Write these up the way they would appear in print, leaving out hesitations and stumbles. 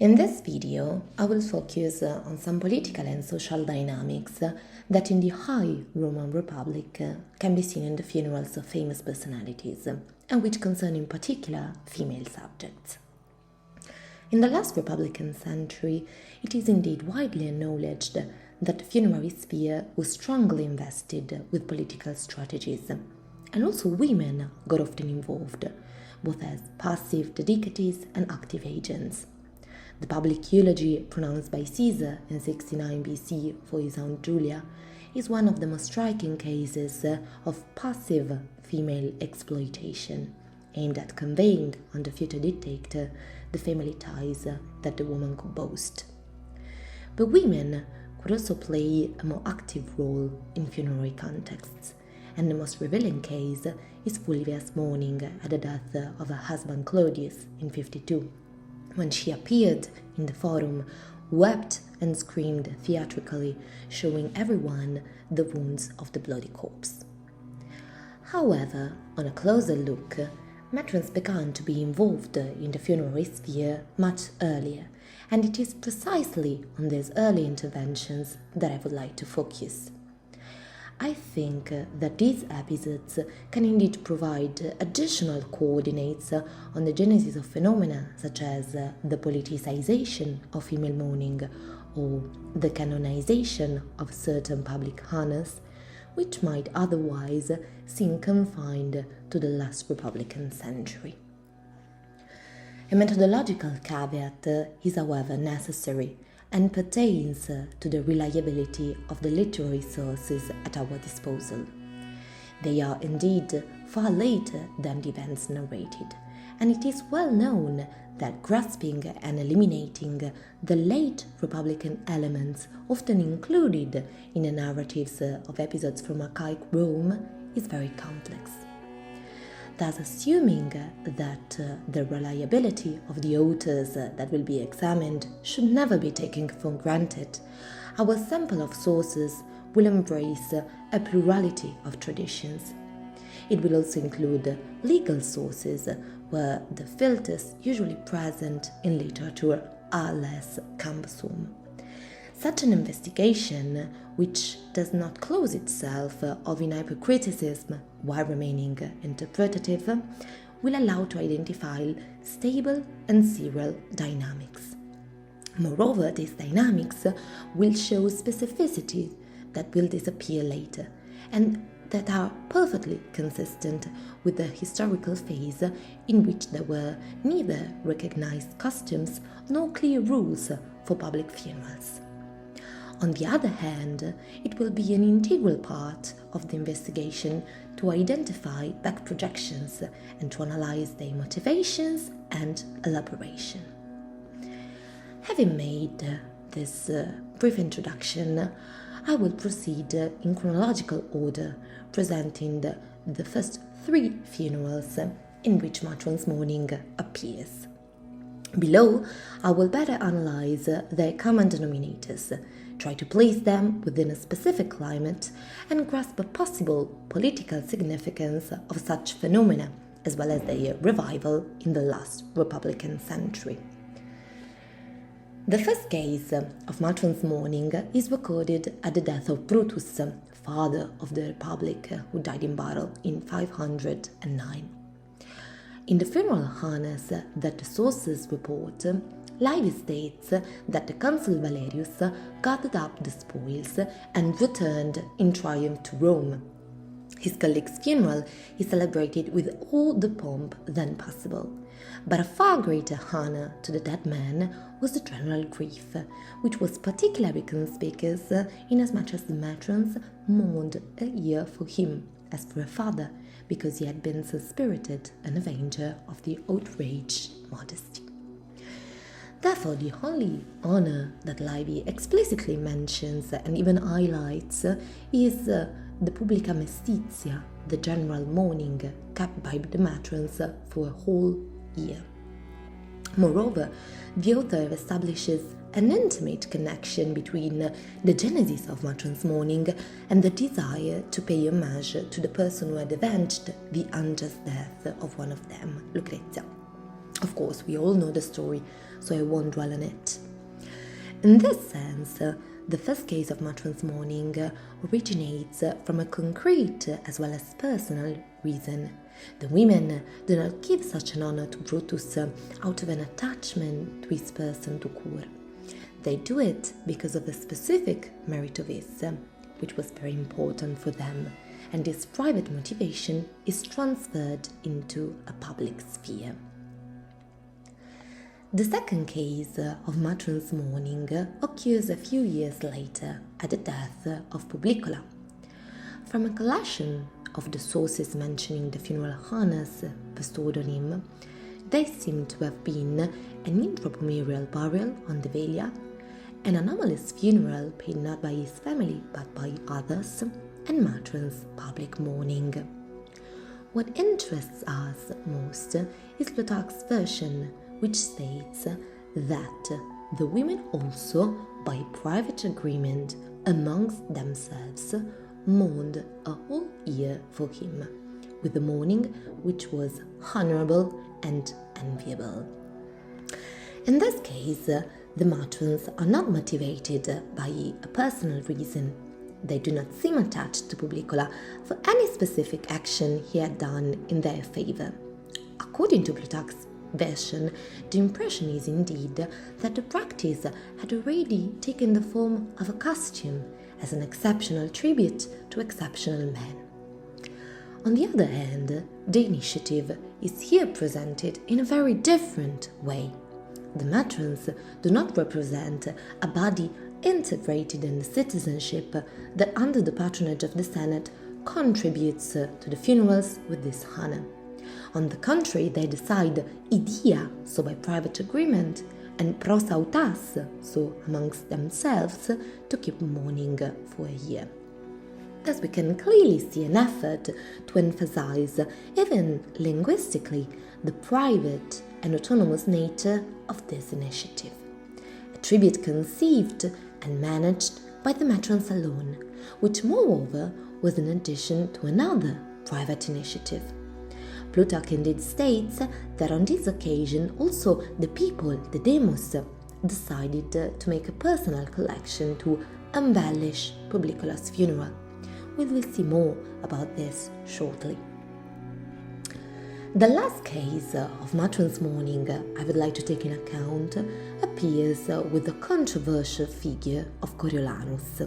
In this video, I will focus on some political and social dynamics that in the high Roman Republic can be seen in the funerals of famous personalities, and which concern in particular female subjects. In the last Republican century, it is indeed widely acknowledged that the funerary sphere was strongly invested with political strategies, and also women got often involved, both as passive dedicators and active agents. The public eulogy pronounced by Caesar in 69 BC for his aunt Julia is one of the most striking cases of passive female exploitation, aimed at conveying on the future dictator the family ties that the woman could boast. But women could also play a more active role in funerary contexts, and the most revealing case is Fulvia's mourning at the death of her husband Claudius in 52. When she appeared in the forum, wept and screamed theatrically, showing everyone the wounds of the bloody corpse. However, on a closer look, matrons began to be involved in the funerary sphere much earlier, and it is precisely on these early interventions that I would like to focus. I think that these episodes can indeed provide additional coordinates on the genesis of phenomena such as the politicization of female mourning or the canonization of certain public honors, which might otherwise seem confined to the last Republican century. A methodological caveat is, however, necessary and pertains to the reliability of the literary sources at our disposal. They are indeed far later than the events narrated, and it is well known that grasping and eliminating the late Republican elements often included in the narratives of episodes from archaic Rome is very complex. Thus, assuming that the reliability of the authors that will be examined should never be taken for granted, our sample of sources will embrace a plurality of traditions. It will also include legal sources, where the filters usually present in literature are less cumbersome. Such an investigation, which does not close itself of in hypercriticism while remaining interpretative, will allow to identify stable and serial dynamics. Moreover, these dynamics will show specificities that will disappear later, and that are perfectly consistent with the historical phase in which there were neither recognized customs nor clear rules for public funerals. On the other hand, it will be an integral part of the investigation to identify back projections and to analyze their motivations and elaboration. Having made this brief introduction, I will proceed in chronological order, presenting the first three funerals in which matron's mourning appears. Below, I will better analyze their common denominators, try to place them within a specific climate, and grasp a possible political significance of such phenomena, as well as their revival in the last Republican century. The first case of matron's mourning is recorded at the death of Brutus, father of the Republic, who died in battle in 509. In the funeral harness that the sources report, Livy states that the consul Valerius gathered up the spoils and returned in triumph to Rome. His colleague's funeral is celebrated with all the pomp then possible, but a far greater honor to the dead man was the general grief, which was particularly conspicuous inasmuch as the matrons mourned a year for him, as for a father, because he had been so spirited an avenger of the outraged modesty. Therefore, the only honor that Livy explicitly mentions and even highlights is the publica mestitia, the general mourning kept by the matrons for a whole year. Moreover, the author establishes an intimate connection between the genesis of matron's mourning and the desire to pay homage to the person who had avenged the unjust death of one of them, Lucrezia. Of course, we all know the story, so I won't dwell on it. In this sense, the first case of matrons' mourning originates from a concrete as well as personal reason. The women do not give such an honor to Brutus out of an attachment to his person tout court. They do it because of the specific merit of his, which was very important for them, and this private motivation is transferred into a public sphere. The second case of matrons' mourning occurs a few years later at the death of Publicola. From a collection of the sources mentioning the funeral harness bestowed on him, they seem to have been an intrapomerial burial on the Velia, an anomalous funeral paid not by his family but by others, and matrons' public mourning. What interests us most is Plutarch's version, which states that the women also, by private agreement amongst themselves, mourned a whole year for him, with a mourning which was honourable and enviable. In this case, the matrons are not motivated by a personal reason. They do not seem attached to Publicola for any specific action he had done in their favour. According to Plutarch's version, the impression is indeed that the practice had already taken the form of a costume as an exceptional tribute to exceptional men. On the other hand, the initiative is here presented in a very different way. The matrons do not represent a body integrated in the citizenship that, under the patronage of the Senate, contributes to the funerals with this honor. On the contrary, they decide idia, so by private agreement, and pros autas, so amongst themselves, to keep mourning for a year. Thus we can clearly see an effort to emphasize, even linguistically, the private and autonomous nature of this initiative. A tribute conceived and managed by the matrons alone, which moreover was in addition to another private initiative. Plutarch indeed states that on this occasion also the people, the demos, decided to make a personal collection to embellish Publicola's funeral. We will see more about this shortly. The last case of matrons' mourning I would like to take in account appears with the controversial figure of Coriolanus.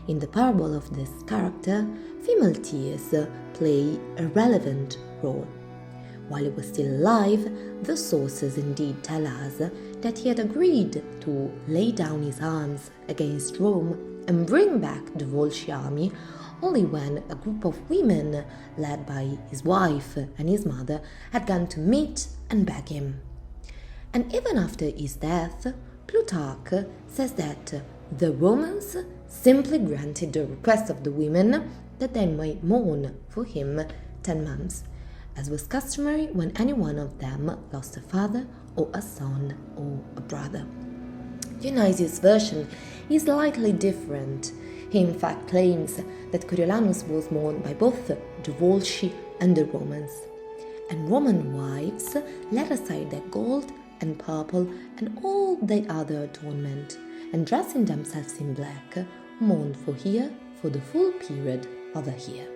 In the parable of this character, female tears play a relevant role. While he was still alive, the sources indeed tell us that he had agreed to lay down his arms against Rome and bring back the Volsci army only when a group of women, led by his wife and his mother, had gone to meet and beg him. And even after his death, Plutarch says that the Romans simply granted the request of the women that they might mourn for him 10 months, as was customary when any one of them lost a father or a son or a brother. Dionysius' version is slightly different. He in fact claims that Coriolanus was mourned by both the Volsci and the Romans, and Roman wives let aside their gold and purple and all their other adornment, and dressing themselves in black, mourned for the full period of a year.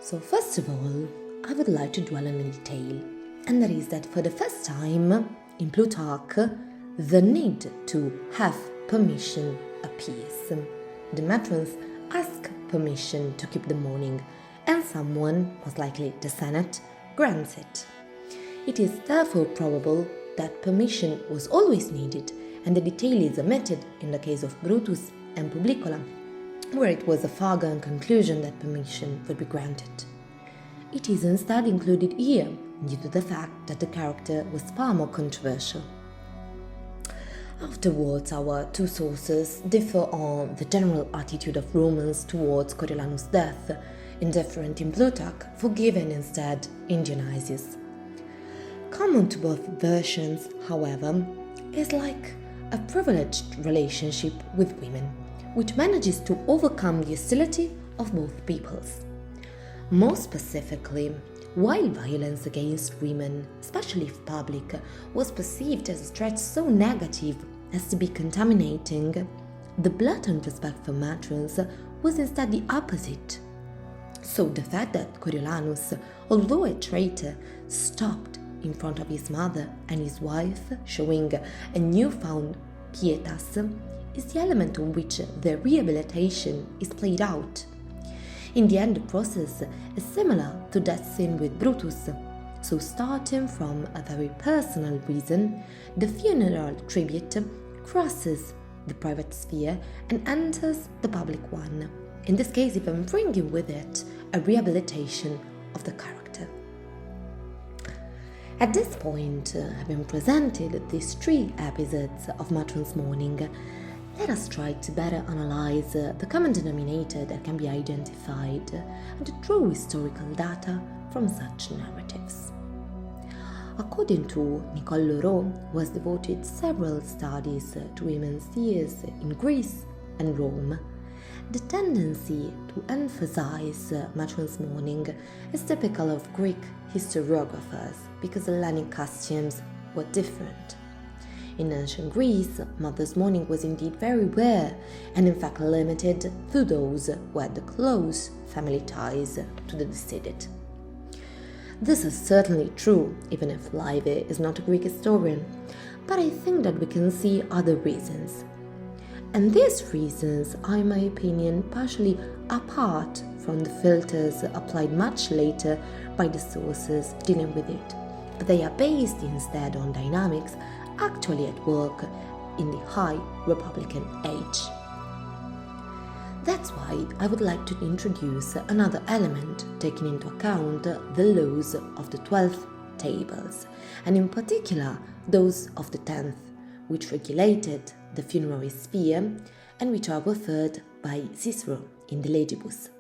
So first of all, I would like to dwell on a detail, and that is that for the first time in Plutarch, the need to have permission appears. The matrons ask permission to keep the mourning, and someone, most likely the Senate, grants it. It is therefore probable that permission was always needed, and the detail is omitted in the case of Brutus and Publicola, where it was a foregone conclusion that permission would be granted. It is instead included here, due to the fact that the character was far more controversial. Afterwards, our two sources differ on the general attitude of Romans towards Coriolanus' death, indifferent in Plutarch, forgiven instead in Dionysius. Common to both versions, however, is like a privileged relationship with women, which manages to overcome the hostility of both peoples. More specifically, While violence against women, especially if public, was perceived as a threat so negative as to be contaminating, the blatant respect for matrons was instead the opposite. So the fact that Coriolanus, although a traitor, stopped in front of his mother and his wife, showing a newfound pietas, is the element on which the rehabilitation is played out. In the end, the process is similar to that seen with Brutus. So starting from a very personal reason, the funeral tribute crosses the private sphere and enters the public one, in this case even bringing with it a rehabilitation of the character. At this point, having presented these 3 episodes of Matron's Mourning, let us try to better analyze the common denominator that can be identified and to draw historical data from such narratives. According to Nicole Leroux, who has devoted several studies to women's years in Greece and Rome, the tendency to emphasize matron's mourning is typical of Greek historiographers because Hellenic costumes were different. In ancient Greece, mother's mourning was indeed very rare and in fact limited to those who had close family ties to the deceased. This is certainly true, even if Livy is not a Greek historian, but I think that we can see other reasons. And these reasons are, in my opinion, partially apart from the filters applied much later by the sources dealing with it, but they are based instead on dynamics actually at work in the high Republican age. That's why I would like to introduce another element taking into account the laws of the 12 tables, and in particular those of the 10th, which regulated the funerary sphere and which are referred by Cicero in the Legibus.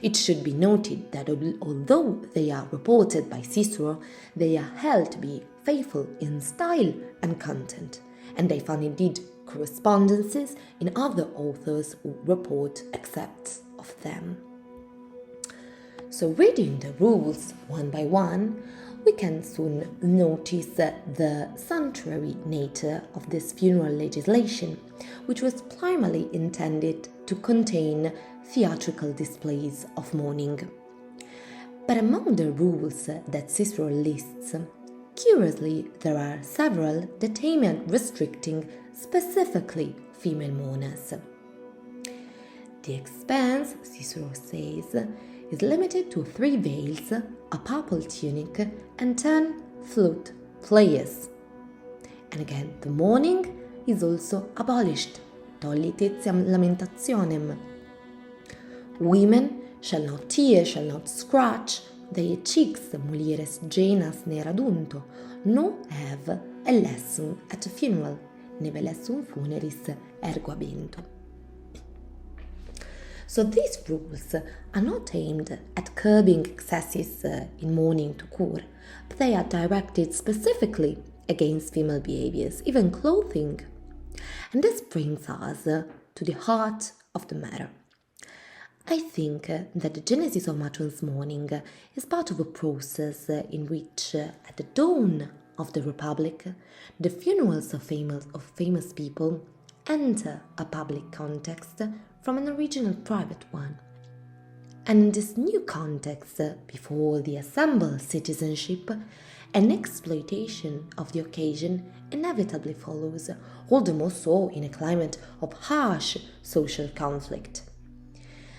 It should be noted that although they are reported by Cicero, they are held to be faithful in style and content, and they found indeed correspondences in other authors who report excerpts of them. So reading the rules one by one, we can soon notice the sumptuary nature of this funeral legislation, which was primarily intended to contain theatrical displays of mourning. But among the rules that Cicero lists, curiously, there are several that aim at restricting specifically female mourners. The expense, Cicero says, is limited to 3 veils, a purple tunic, and 10 flute players. And again, the mourning is also abolished, tollitetiam lamentationem. Women shall not tear, shall not scratch their cheeks, mulieres genas ne radunto, nor have a lesson at a funeral, neve lessum funeris ergo abento. So these rules are not aimed at curbing excesses in mourning to cure, but they are directed specifically against female behaviors, even clothing. And this brings us to the heart of the matter. I think that the genesis of matron's mourning is part of a process in which, at the dawn of the Republic, the funerals of famous people enter a public context from an original private one. And in this new context, before the assembled citizenship, an exploitation of the occasion inevitably follows, all the more so in a climate of harsh social conflict.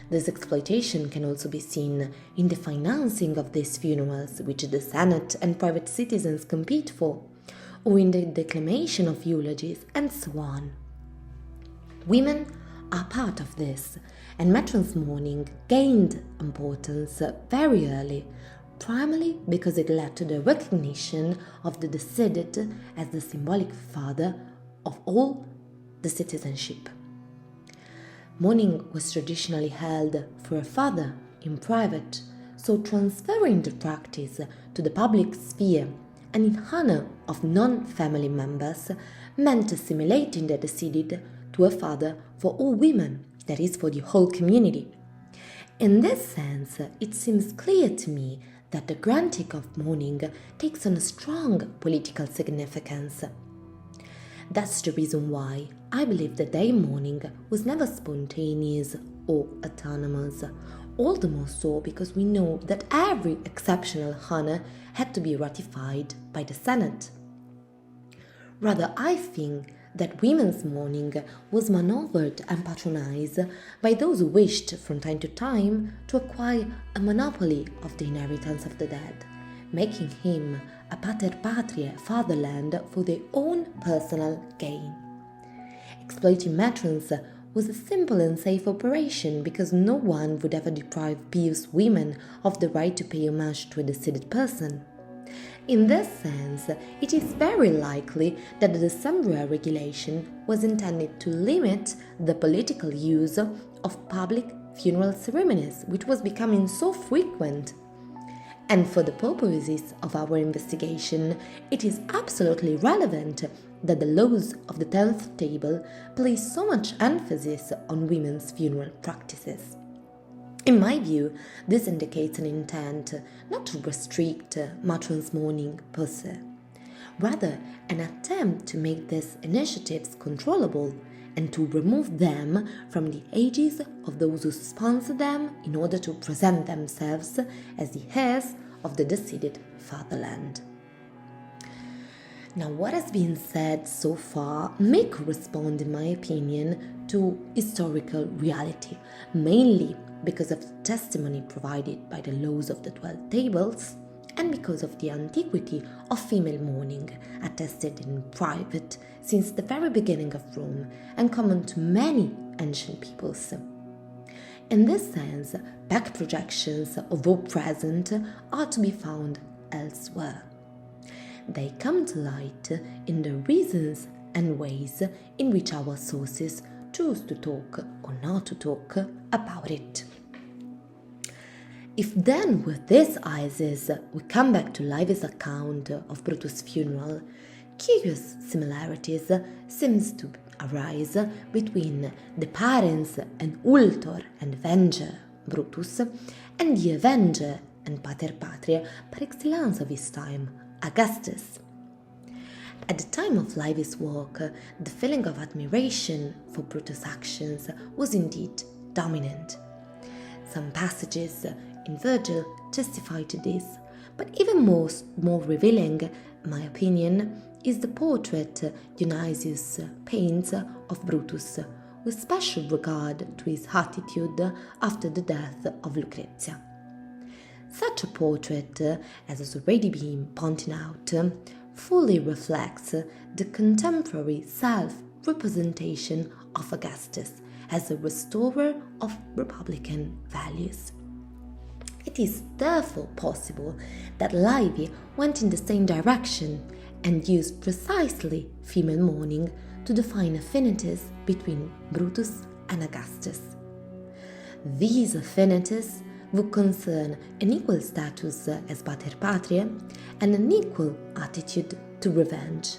This exploitation can also be seen in the financing of these funerals, which the Senate and private citizens compete for, or in the declamation of eulogies, and so on. Women are part of this, and matron's mourning gained importance very early, primarily because it led to the recognition of the deceased as the symbolic father of all the citizenship. Mourning was traditionally held for a father in private, so transferring the practice to the public sphere and in honor of non-family members meant assimilating the deceased to a father for all women, that is, for the whole community. In this sense, it seems clear to me that the granting of mourning takes on a strong political significance. That's the reason why I believe the day mourning was never spontaneous or autonomous, all the more so because we know that every exceptional honor had to be ratified by the Senate. Rather, I think that women's mourning was maneuvered and patronized by those who wished from time to time to acquire a monopoly of the inheritance of the dead, making him a pater patriae fatherland for their own personal gain. Exploiting matrons was a simple and safe operation because no one would ever deprive pious women of the right to pay homage to a deceased person. In this sense, it is very likely that the Assemblywomen regulation was intended to limit the political use of public funeral ceremonies, which was becoming so frequent. And for the purposes of our investigation, it is absolutely relevant that the laws of the 10th table place so much emphasis on women's funeral practices. In my view, this indicates an intent not to restrict matrons' mourning per se, rather an attempt to make these initiatives controllable and to remove them from the ages of those who sponsor them in order to present themselves as the heirs of the deceded fatherland. Now, what has been said so far may correspond, in my opinion, to historical reality, mainly because of the testimony provided by the laws of the 12 tables and because of the antiquity of female mourning, attested in private since the very beginning of Rome and common to many ancient peoples. In this sense, back projections of our present are to be found elsewhere. They come to light in the reasons and ways in which our sources choose to talk or not to talk about it. If then with these eyes we come back to Livy's account of Brutus' funeral, curious similarities seems to arise between the parents and ultor and avenger Brutus and the avenger and pater patriae par excellence of his time, Augustus. At the time of Livy's work, the feeling of admiration for Brutus' actions was indeed dominant. Some passages in Virgil testify to this, but even more revealing, in my opinion, is the portrait Dionysius paints of Brutus, with special regard to his attitude after the death of Lucrezia. Such a portrait, as has already been pointed out, fully reflects the contemporary self-representation of Augustus as a restorer of republican values. It is therefore possible that Livy went in the same direction and used precisely female mourning to define affinities between Brutus and Augustus. These affinities would concern an equal status as pater patriae and an equal attitude to revenge.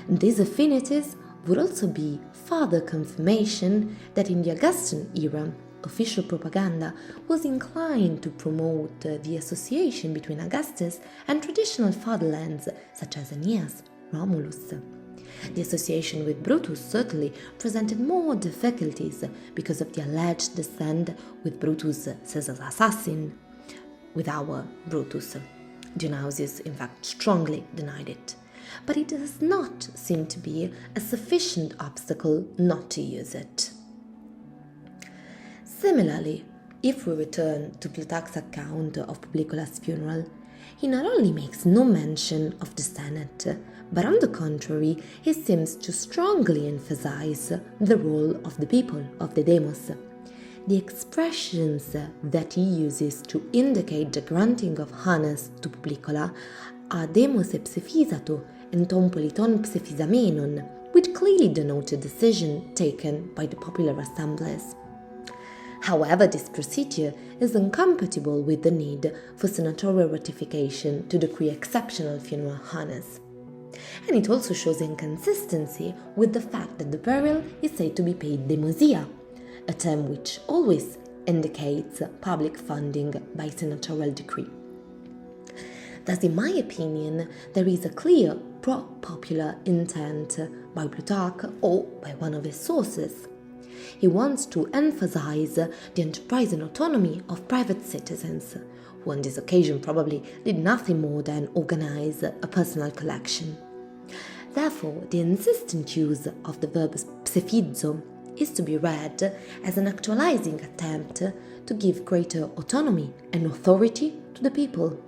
These affinities would also be further confirmation that in the Augustan era, official propaganda was inclined to promote the association between Augustus and traditional fatherlands such as Aeneas, Romulus. The association with Brutus certainly presented more difficulties because of the alleged descent with Brutus, Caesar's assassin, with our Brutus. Dionysius, in fact, strongly denied it. But it does not seem to be a sufficient obstacle not to use it. Similarly, if we return to Plutarch's account of Publicola's funeral, he not only makes no mention of the Senate, but on the contrary, he seems to strongly emphasize the role of the people, of the demos. The expressions that he uses to indicate the granting of honors to Publicola are demos epsephisato and ton politon psephizamenon, which clearly denote a decision taken by the popular assemblies. However, this procedure is incompatible with the need for senatorial ratification to decree exceptional funeral honors. And it also shows inconsistency with the fact that the burial is said to be paid demosia, a term which always indicates public funding by senatorial decree. Thus, in my opinion, there is a clear pro-popular intent by Plutarch or by one of his sources. He wants to emphasize the enterprise and autonomy of private citizens, who on this occasion probably did nothing more than organize a personal collection. Therefore, the insistent use of the verb psephizo is to be read as an actualizing attempt to give greater autonomy and authority to the people.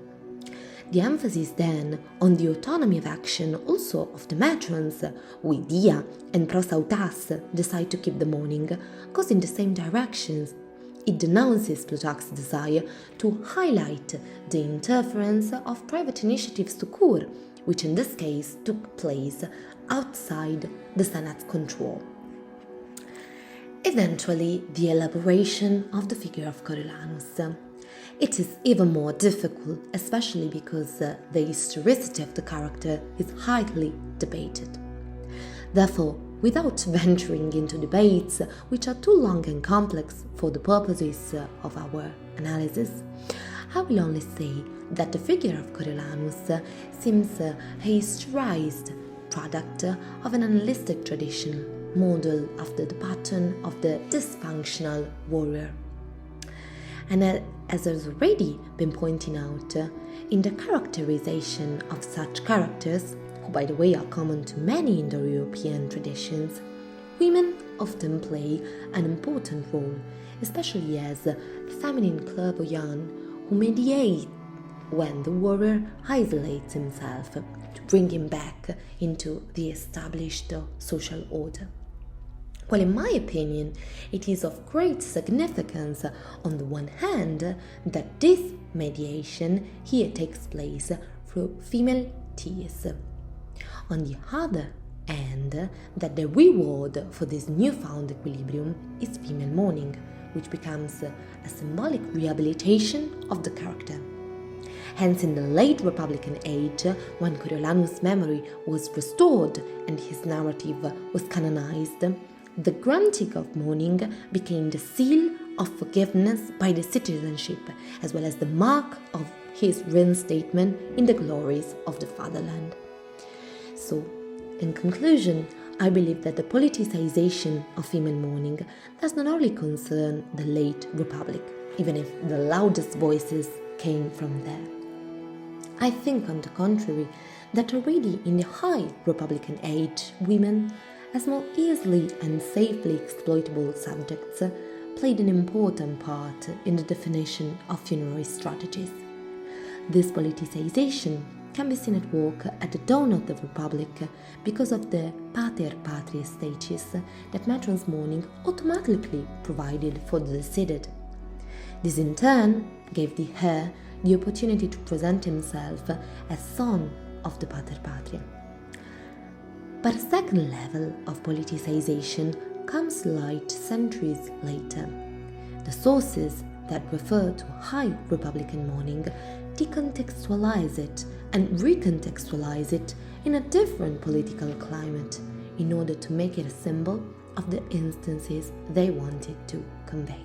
The emphasis then on the autonomy of action also of the matrons, who Dia and Prosautas decide to keep the mourning, goes in the same directions. It denounces Plutarch's desire to highlight the interference of private initiatives to cure, which in this case took place outside the Senate's control. Eventually, the elaboration of the figure of Coriolanus. It is even more difficult, especially because the historicity of the character is highly debated. Therefore, without venturing into debates which are too long and complex for the purposes of our analysis, I will only say that the figure of Coriolanus seems a historized product of an enlisted tradition, modeled after the pattern of the dysfunctional warrior. And as has already been pointed out, in the characterization of such characters, who by the way are common to many Indo-European traditions, women often play an important role, especially as feminine clairvoyants who mediate when the warrior isolates himself to bring him back into the established social order. Well, in my opinion, it is of great significance, on the one hand, that this mediation here takes place through female tears. On the other hand, that the reward for this newfound equilibrium is female mourning, which becomes a symbolic rehabilitation of the character. Hence, in the late Republican age, when Coriolanus' memory was restored and his narrative was canonized, the granting of mourning became the seal of forgiveness by the citizenship, as well as the mark of his reinstatement in the glories of the fatherland. So, in conclusion, I believe that the politicization of female mourning does not only concern the late Republic, even if the loudest voices came from there. I think, on the contrary, that already in the high Republican age, women, as more easily and safely exploitable subjects, played an important part in the definition of funerary strategies. This politicization can be seen at work at the dawn of the Republic because of the pater patriae status that matrons' mourning automatically provided for the deceased. This in turn gave the heir the opportunity to present himself as son of the pater patriae. But a second level of politicization comes to light centuries later. The sources that refer to high Republican mourning decontextualize it and re-contextualize it in a different political climate in order to make it a symbol of the instances they wanted to convey.